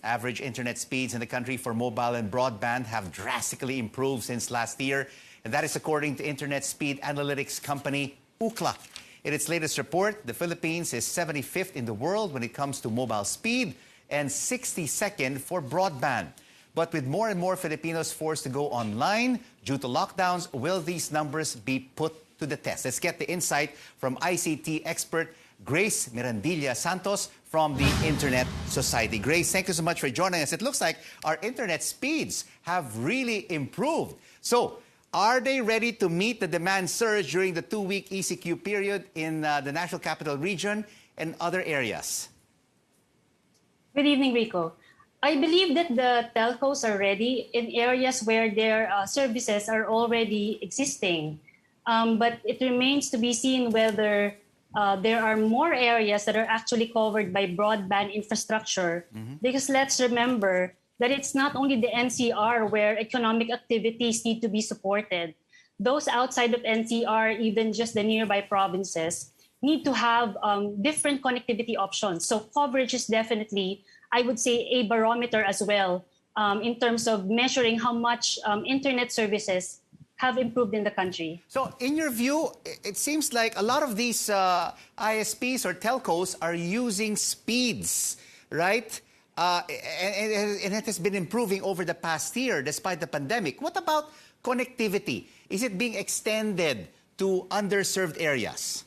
Average internet speeds in the country for mobile and broadband have drastically improved since last year, and that is according to internet speed analytics company Ookla. In its latest report, the Philippines is 75th in the world when it comes to mobile speed and 62nd for broadband. But with more and more Filipinos forced to go online due to lockdowns, will these numbers be put to the test? Let's get the insight from ICT expert Grace Mirandilla-Santos from the Internet Society. Grace, thank you so much for joining us. It looks like our internet speeds have really improved. So, are they ready to meet the demand surge during the 2-week ECQ period in the National Capital Region and other areas? Good evening, Rico. I believe that the telcos are ready in areas where their services are already existing. But it remains to be seen whether there are more areas that are actually covered by broadband infrastructure. Because let's remember that it's not only the NCR where economic activities need to be supported. Those outside of NCR, even just the nearby provinces, need to have different connectivity options. So coverage is definitely, I would say, a barometer as well in terms of measuring how much internet services have improved in the country. So in your view, it seems like a lot of these ISPs or telcos are using speeds, right? And it has been improving over the past year despite the pandemic. What about connectivity? Is it being extended to underserved areas?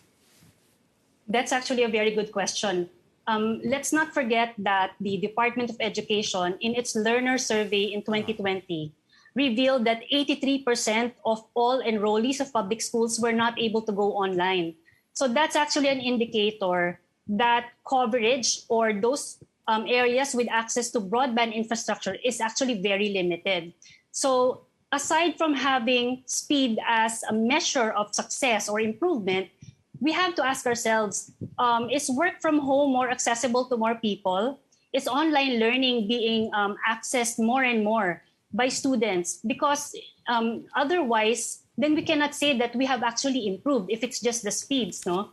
That's actually a very good question. Let's not forget that the Department of Education, in its learner survey in 2020, revealed that 83% of all enrollees of public schools were not able to go online. So that's actually an indicator that coverage or those areas with access to broadband infrastructure is actually very limited. So aside from having speed as a measure of success or improvement, we have to ask ourselves, is work from home more accessible to more people? Is online learning being accessed more and more by students? Because otherwise, then we cannot say that we have actually improved if it's just the speeds, no?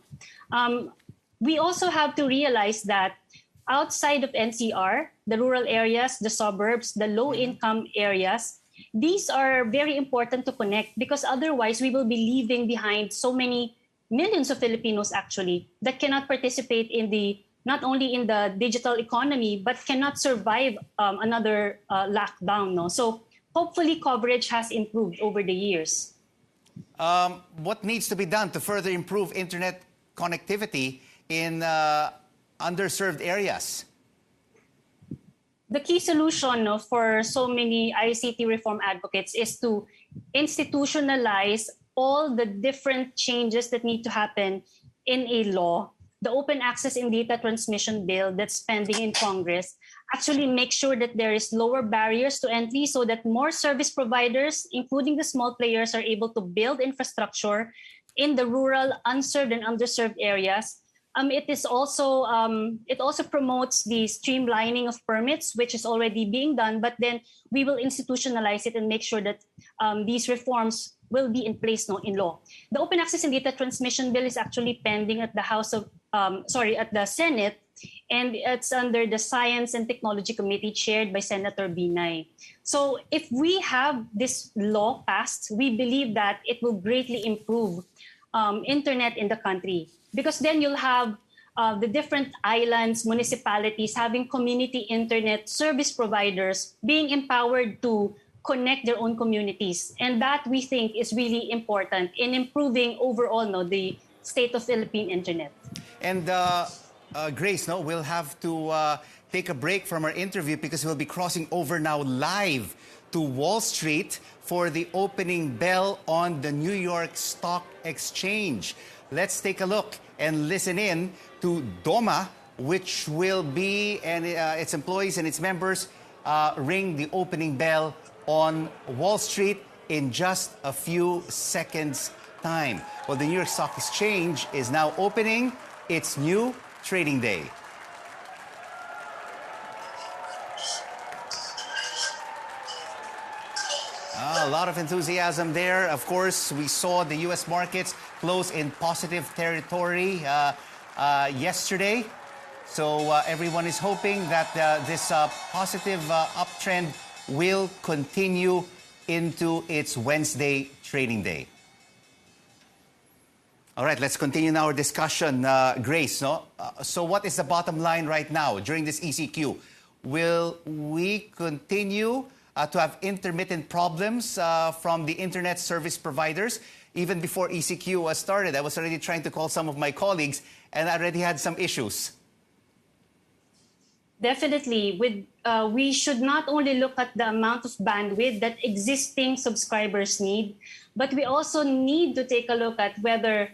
We also have to realize that outside of NCR, the rural areas, the suburbs, the low-income areas, these are very important to connect because otherwise we will be leaving behind so many millions of Filipinos actually that cannot participate in the, not only in the digital economy, but cannot survive another lockdown. No? So hopefully coverage has improved over the years. What needs to be done to further improve internet connectivity in underserved areas? The key solution for so many ICT reform advocates is to institutionalize all the different changes that need to happen in a law. The Open Access and Data Transmission Bill that's pending in Congress actually make sure that there is lower barriers to entry so that more service providers, including the small players, are able to build infrastructure in the rural, unserved and underserved areas. It also promotes the streamlining of permits, which is already being done, but then we will institutionalize it and make sure that these reforms will be in place in law. The Open Access and Data Transmission Bill is actually pending at the at the Senate, and it's under the Science and Technology Committee chaired by Senator Binay. So if we have this law passed, we believe that it will greatly improve internet in the country, because then you'll have the different islands, municipalities having community internet service providers being empowered to connect their own communities. And that we think is really important in improving overall the state of Philippine internet. And Grace, we'll have to take a break from our interview because we'll be crossing over now live to Wall Street for the opening bell on the New York Stock Exchange. Let's take a look and listen in to DOMA, which will be, and its employees and its members ring the opening bell on Wall Street in just a few seconds' time. Well, the New York Stock Exchange is now opening its new trading day. A lot of enthusiasm there. Of course, we saw the U.S. markets close in positive territory yesterday. So everyone is hoping that this positive uptrend will continue into its Wednesday trading day. All right, let's continue now our discussion, Grace. No? So what is the bottom line right now during this ECQ? Will we continue to have intermittent problems from the internet service providers? Even before ECQ was started, I was already trying to call some of my colleagues and I already had some issues. Definitely. We should not only look at the amount of bandwidth that existing subscribers need, but we also need to take a look at whether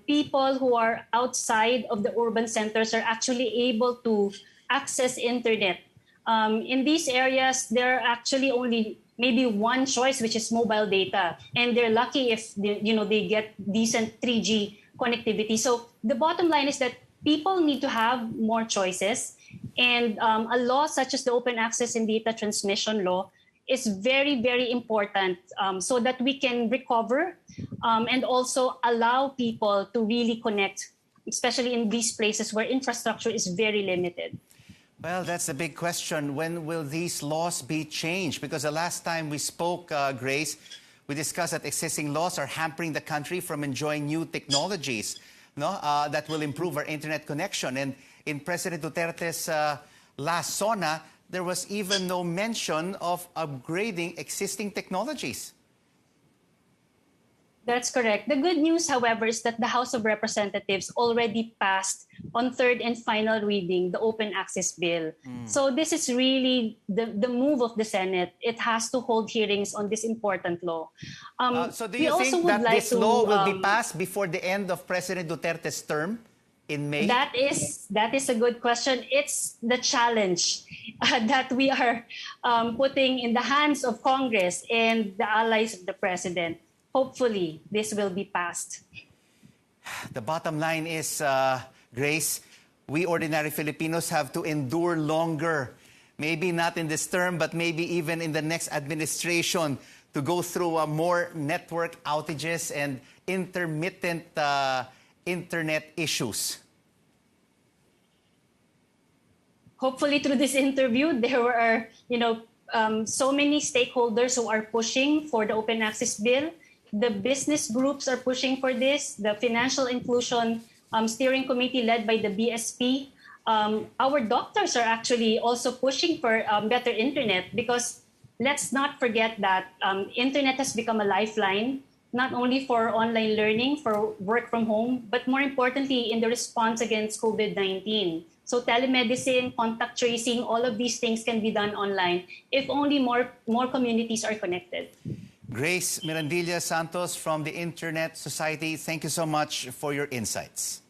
people who are outside of the urban centers are actually able to access internet. In these areas, there are actually only maybe one choice, which is mobile data, and they're lucky if they get decent 3G connectivity. So the bottom line is that people need to have more choices, and a law such as the Open Access and Data Transmission Law is very, very important so that we can recover and also allow people to really connect, especially in these places where infrastructure is very limited. Well, that's the big question. When will these laws be changed? Because the last time we spoke, Grace, we discussed that existing laws are hampering the country from enjoying new technologies that will improve our internet connection. And in President Duterte's last SONA, there was even no mention of upgrading existing technologies. That's correct. The good news, however, is that the House of Representatives already passed on third and final reading the Open Access Bill. So this is really the move of the Senate. It has to hold hearings on this important law. So do you think that this law will be passed before the end of President Duterte's term in May? That is a good question. It's the challenge that we are putting in the hands of Congress and the allies of the President. Hopefully, this will be passed. The bottom line is, Grace, we ordinary Filipinos have to endure longer. Maybe not in this term, but maybe even in the next administration to go through more network outages and intermittent internet issues. Hopefully, through this interview, there are so many stakeholders who are pushing for the Open Access Bill. The business groups are pushing for this. The Financial Inclusion Steering Committee led by the BSP. Our doctors are actually also pushing for better internet, because let's not forget that internet has become a lifeline, not only for online learning, for work from home, but more importantly in the response against COVID-19. So telemedicine, contact tracing, all of these things can be done online if only more communities are connected. Grace Mirandilla-Santos from the Internet Society, thank you so much for your insights.